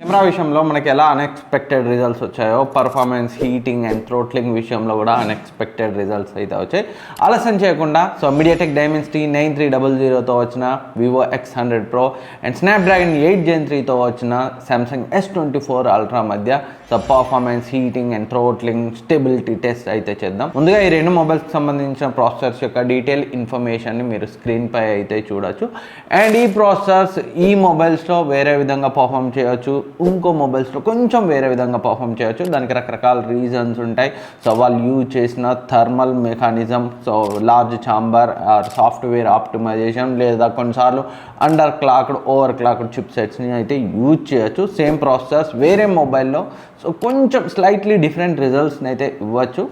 Camera విషయంలో మనకి ఎలా అన్ఎక్స్పెక్టెడ్ రిజల్ట్స్ వచ్చాయో పర్ఫార్మెన్స్, హీటింగ్ అండ్ థ్రోట్లింగ్ విషయంలో కూడా అన్ఎక్స్పెక్టెడ్ రిజల్ట్స్ అయితే వచ్చాయి. ఆలస్యం చేయకుండా మీడియాటెక్ డైమెన్సిటీ 9300తో వచ్చిన Vivo X100 Pro and Snapdragon 8 Gen 3తో వచ్చిన సామ్సంగ్ S24 Ultra మధ్య performance, heating and throttling, stability test అయితే చేద్దాం. ముందుగా ఈ రెండు మొబైల్స్కి సంబంధించిన ప్రాసెసర్స్ యొక్క డీటెయిల్ ఇన్ఫర్మేషన్ని మీరు స్క్రీన్ పై అయితే చూడొచ్చు. అండ్ ఈ ప్రాసెసర్స్ ఈ మొబైల్స్లో వేరే విధంగా పర్ఫామ్ చేయొచ్చు, ఇంకో మొబైల్స్లో కొంచెం వేరే విధంగా పర్ఫామ్ చేయొచ్చు. దానికి రకరకాల రీజన్స్ ఉంటాయి. వాళ్ళు యూజ్ చేసిన thermal mechanism, large chamber, software optimization, లేదా కొన్నిసార్లు underclocked, overclocked chip సెట్స్ని అయితే యూజ్ చేయొచ్చు. సేమ్ ప్రాసెసర్స్ వేరే మొబైల్లో కొంచెం స్లైట్లీ డిఫరెంట్ రిజల్ట్స్ని అయితే ఇవ్వచ్చు.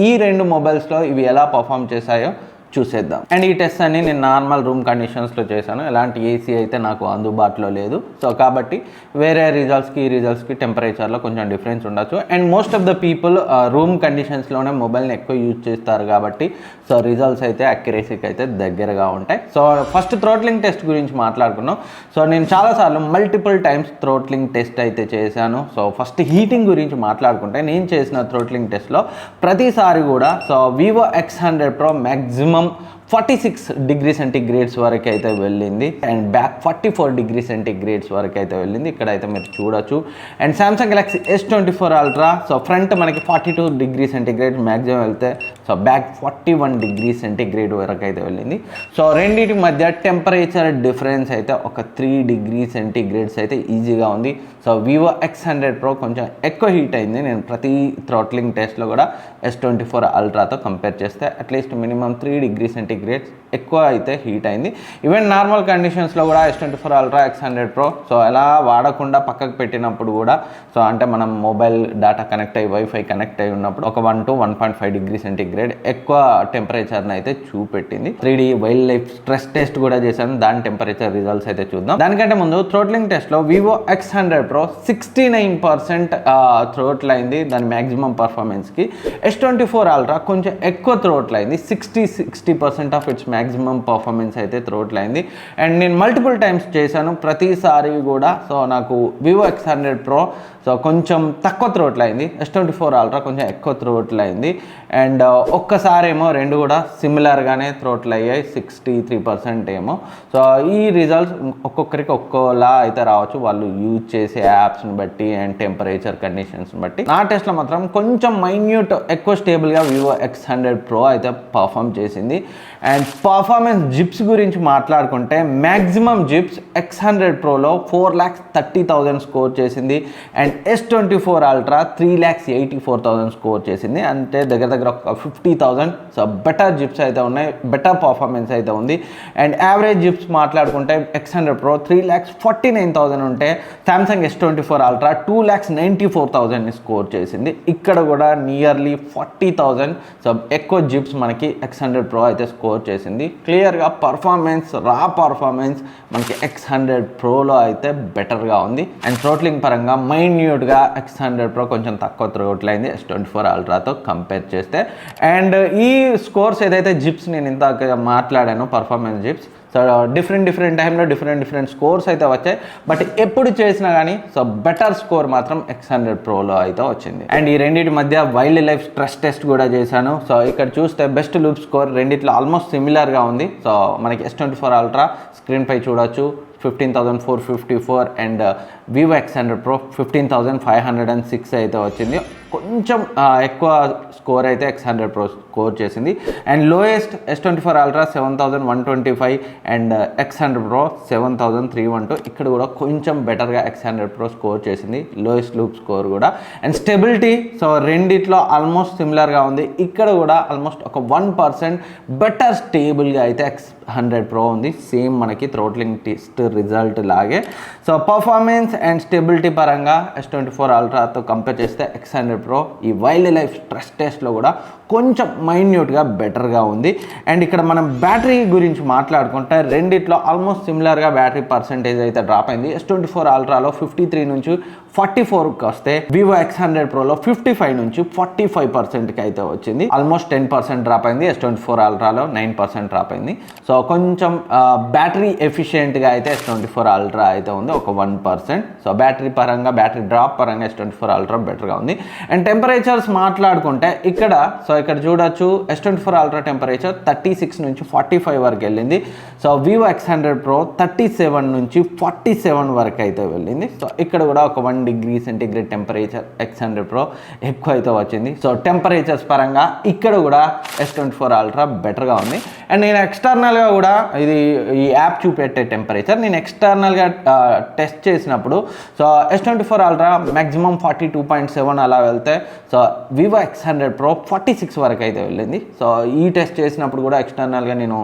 ఈ రెండు మొబైల్స్లో ఇవి ఎలా పర్ఫామ్ చేశాయో చూసేద్దాం. అండ్ ఈ టెస్ట్ అన్ని నేను నార్మల్ రూమ్ కండిషన్స్లో చేశాను. ఎలాంటి ఏసీ అయితే నాకు అందుబాటులో లేదు. కాబట్టి వేరే రిజల్ట్స్కి ఈ రిజల్ట్స్కి టెంపరేచర్లో కొంచెం డిఫరెన్స్ ఉండొచ్చు. And most of the people room కండిషన్స్లోనే మొబైల్ని ఎక్కువ యూజ్ చేస్తారు కాబట్టి రిజల్ట్స్ అయితే అక్యురసీకి అయితే దగ్గరగా ఉంటాయి. ఫస్ట్ థ్రోట్లింగ్ టెస్ట్ గురించి మాట్లాడుకున్నాం. నేను చాలాసార్లు మల్టిపుల్ టైమ్స్ థ్రోట్లింగ్ టెస్ట్ అయితే చేశాను. ఫస్ట్ హీటింగ్ గురించి మాట్లాడుకుంటే నేను చేసిన థ్రోట్లింగ్ టెస్ట్లో ప్రతిసారి కూడా Vivo X100 Pro maximum 46 degree centigrades వరకు అయితే వెళ్ళింది. అండ్ బ్యాక్ 44 డిగ్రీ సెంటీగ్రేడ్స్ వరకు అయితే వెళ్ళింది. ఇక్కడైతే మీరు చూడొచ్చు. And Samsung Galaxy S24 Ultra front మనకి 42 డిగ్రీ సెంటీగ్రేడ్ మ్యాక్సిమం వెళ్తే బ్యాక్ 41 డిగ్రీ సెంటీగ్రేడ్ వరకు అయితే వెళ్ళింది. రెండింటి మధ్య టెంపరేచర్ డిఫరెన్స్ అయితే ఒక 3 డిగ్రీ సెంటీగ్రేడ్స్ అయితే ఈజీగా ఉంది. వివో X100 Pro కొంచెం ఎక్కువ హీట్ అయింది. నేను ప్రతి థ్రోట్లింగ్ టెస్ట్లో కూడా S24 Ultraతో కంపేర్ చేస్తే అట్లీస్ట్ మినిమం 3 డిగ్రీ సెంటీగ్రేడ్స్ ఎక్కువ అయితే హీట్ అయింది. ఈవెన్ నార్మల్ కండిషన్స్లో కూడా S24 Ultra X100 Pro ఎలా వాడకుండా పక్కకు పెట్టినప్పుడు కూడా అంటే మనం మొబైల్ డేటా కనెక్ట్ అయ్యి వైఫై కనెక్ట్ అయ్యి ఉన్నప్పుడు ఒక 1 to 1.5 డిగ్రీ సెంటీగ్రేడ్ ఎక్కువ టెంపరేచర్ని అయితే చూపెట్టింది. 3D wild life stress test కూడా చేశాను. దాని టెంపరేచర్ రిజల్ట్స్ అయితే చూద్దాం. దానికంటే ముందు థ్రోట్లింగ్ టెస్ట్లో వివో X100 Pro 69% థ్రోట్లు అయింది దాని మ్యాక్సిమం పర్ఫార్మెన్స్కి. S24 Ultra కొంచెం ఎక్కువ థ్రోట్లు అయింది. 60% ఆఫ్ ఇట్స్ మ్యాక్సిమం పర్ఫార్మెన్స్ అయితే థ్రోట్లు అయింది. అండ్ నేను మల్టిపుల్ టైమ్స్ చేశాను. ప్రతిసారి కూడా నాకు వివో X100 Pro కొంచెం తక్కువ థ్రోట్లు అయింది. S24 Ultra కొంచెం ఎక్కువ థ్రోట్లు అయింది. అండ్ ఒక్కసారేమో రెండు కూడా సిమిలర్గానే థ్రోట్లు అయ్యాయి, 63% ఏమో. ఈ రిజల్ట్స్ ఒక్కొక్కరికి ఒక్కోలా అయితే రావచ్చు, వాళ్ళు యూజ్ చేసే యాప్స్ని బట్టి అండ్ టెంపరేచర్ కండిషన్స్ని బట్టి. నా టెస్ట్లో మాత్రం కొంచెం మైన్యూట్ ఎక్కువ స్టేబుల్గా వివో X100 Pro అయితే పర్ఫామ్ చేసింది. అండ్ పర్ఫార్మెన్స్ జిప్స్ గురించి మాట్లాడుకుంటే మ్యాక్సిమం జిప్స్ X100 Proలో 4,30,000 స్కోర్ చేసింది. అండ్ S24 Ultra 3,84,000 స్కోర్ చేసింది. అంటే దగ్గర దగ్గర ఒక 50,000 బెటర్ జిప్స్ అయితే ఉన్నాయి, బెటర్ పర్ఫార్మెన్స్ అయితే ఉంది. అండ్ యావరేజ్ జిప్స్ మాట్లాడుకుంటే X100 Pro 3,49,000 ఉంటే సామ్సంగ్ S24 Ultra 2,94,000 స్కోర్ చేసింది. ఇక్కడ కూడా నియర్లీ 40,000 ఎక్కువ జిప్స్ మనకి X100 Pro అయితే స్కోర్ చేసింది. క్లియర్గా రా పర్ఫార్మెన్స్ మనకి X100 Proలో అయితే బెటర్గా ఉంది. అండ్ థ్రోట్లింగ్ పరంగా మైన్యూట్గా X100 Pro కొంచెం తక్కువ థ్రోట్లు అయింది S24 Ultraతో కంపేర్ చేస్తే. అండ్ ఈ స్కోర్స్ ఏదైతే జిప్స్ నేను ఇందాక మాట్లాడానో పర్ఫార్మెన్స్ జిప్స్ డిఫరెంట్ టైంలో డిఫరెంట్ స్కోర్స్ అయితే వచ్చాయి. బట్ ఎప్పుడు చేసినా కానీ బెటర్ స్కోర్ మాత్రం X100 Proలో అయితే వచ్చింది. అండ్ ఈ రెండింటి మధ్య వైల్డ్ లైఫ్ స్ట్రెస్ టెస్ట్ కూడా చేశాను. ఇక్కడ చూస్తే బెస్ట్ లూప్ స్కోర్ రెండిట్లో ఆల్మోస్ట్ సిమిలర్గా ఉంది. మనకి S24 Ultra స్క్రీన్ పై చూడొచ్చు 15,454 అండ్ వివో X100 Pro 15,506 అయితే వచ్చింది. కొంచెం ఎక్కువ స్కోర్ అయితే X100 Pro స్కోర్ చేసింది. And lowest S24 Ultra 7,125 and X100 Pro 7,312. ఇక్కడ కూడా కొంచెం బెటర్గా X100 Pro స్కోర్ చేసింది, లోయెస్ట్ లూప్ స్కోర్ కూడా. అండ్ స్టెబిలిటీ రెండిట్లో ఆల్మోస్ట్ సిమిలర్గా ఉంది. ఇక్కడ కూడా ఆల్మోస్ట్ ఒక 1% బెటర్ స్టేబుల్గా అయితే X100 Pro ఉంది, సేమ్ మనకి థ్రోట్లింగ్ టెస్ట్ రిజల్ట్ లాగే. పర్ఫార్మెన్స్ అండ్ స్టెబిలిటీ పరంగా S24 Ultraతో కంపేర్ చేస్తే X100 Pro ఈ వైల్డ్ లైఫ్ స్ట్రెస్ టెస్ట్లో కూడా కొంచెం మైన్యూట్గా బెటర్గా ఉంది. అండ్ ఇక్కడ మనం బ్యాటరీ గురించి మాట్లాడుకుంటే రెండిట్లో ఆల్మోస్ట్ సిమిలర్గా బ్యాటరీ పర్సెంటేజ్ అయితే డ్రాప్ అయింది. S24 అల్ట్రాలో 53 నుంచి 44కి వస్తే వివో X100 ప్రోలో 55 నుంచి 45%కి అయితే వచ్చింది. ఆల్మోస్ట్ 10% డ్రాప్ అయింది. S24 అల్ట్రాలో 9% డ్రాప్ అయింది. సో కొంచెం బ్యాటరీ ఎఫిషియెంట్గా అయితే S24 అల్ట్రా అయితే ఉంది, ఒక 1%. సో బ్యాటరీ పరంగా, బ్యాటరీ డ్రాప్ పరంగా S24 అల్ట్రా బెటర్గా ఉంది. అండ్ టెంపరేచర్స్ మాట్లాడుకుంటే ఇక్కడ చూడొచ్చు S24 అల్ట్రా టెంపరేచర్ 36 నుంచి 45 వరకు వెళ్ళింది. సో వివో X100 ప్రో 37 నుంచి 47 వరకు అయితే వెళ్ళింది. సో ఇక్కడ కూడా ఒక 1 degree centigrade temperature X100 pro ఎక్కువ అయితే వచ్చింది. సో టెంపరేచర్స్ పరంగా ఇక్కడ కూడా S24 అల్ట్రా బెటర్గా ఉంది. అండ్ నేను ఎక్స్టర్నల్గా కూడా ఈ యాప్ చూపెట్టే టెంపరేచర్ నేను ఎక్స్టర్నల్గా టెస్ట్ చేసినప్పుడు సో S24 అల్ట్రా మ్యాక్సిమం 42.7 అలా వెళ్తే సో వివో X100 ప్రో 46 వరకు అయితే వెళ్ళింది. సో ఈ టెస్ట్ చేసినప్పుడు కూడా ఎక్స్టర్నల్గా నేను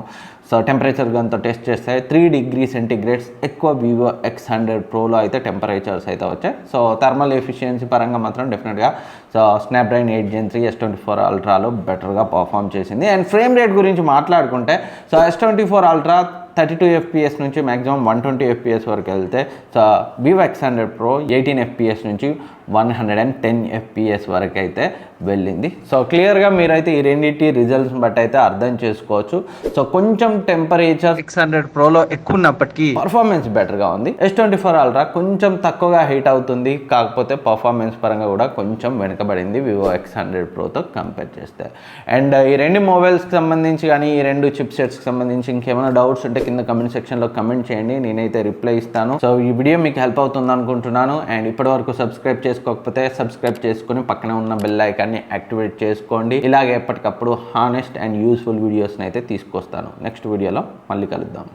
సో టెంపరేచర్ గంతో టెస్ట్ చేస్తే 3 డిగ్రీ సెంటీగ్రేడ్స్ ఎక్కువ వివో X100 ప్రోలో అయితే టెంపరేచర్స్ అయితే వచ్చాయి. సో థర్మల్ ఎఫిషియన్సీ పరంగా మాత్రం డెఫినెట్గా సో స్నాప్డ్రాగన్ 8 Gen 3 S24 అల్ట్రాలో బెటర్గా పర్ఫామ్ చేసింది. అండ్ ఫ్రేమ్ రేట్ గురించి మాట్లాడుకుంటే సో S24 అల్ట్రా 32 FPS నుంచి మ్యాక్సిమం 120 FPS వరకు వెళ్తే so Vivo X100 pro 18 FPS నుంచి 110 FPS వరకు అయితే వెళ్ళింది. సో క్లియర్గా మీరైతే ఈ రెండింటి రిజల్ట్స్ని బట్టి అయితే అర్థం చేసుకోవచ్చు. సో కొంచెం టెంపరేచర్ X100 ప్రోలో ఎక్కువ ఉన్నప్పటికీ పర్ఫార్మెన్స్ బెటర్గా ఉంది. S24 అల్ట్రా కొంచెం తక్కువగా హీట్ అవుతుంది, కాకపోతే పర్ఫార్మెన్స్ పరంగా కూడా కొంచెం వెనకబడింది వివో X100 ప్రోతో కంపేర్ చేస్తే. అండ్ ఈ రెండు మొబైల్స్కి సంబంధించి కానీ ఈ రెండు చిప్ సెట్స్కి సంబంధించి ఇంకేమైనా డౌట్స్ ఉంటే కింద కమెంట్ సెక్షన్లో కమెంట్ చేయండి, నేనైతే రిప్లై ఇస్తాను. సో ఈ వీడియో మీకు హెల్ప్ అవుతుంది అనుకుంటున్నాను. అండ్ ఇప్పటివరకు సబ్స్క్రైబ్ చేసుకోకపోతే సబ్స్క్రైబ్ చేసుకుని పక్కన ఉన్న బెల్ ఐకాన్ని యాక్టివేట్ చేసుకోండి. ఇలాగే ఎప్పటికప్పుడు హానెస్ట్ అండ్ యూస్ఫుల్ వీడియోస్ని అయితే తీసుకొస్తాను. నెక్స్ట్ వీడియోలో మళ్ళీ కలుద్దాం.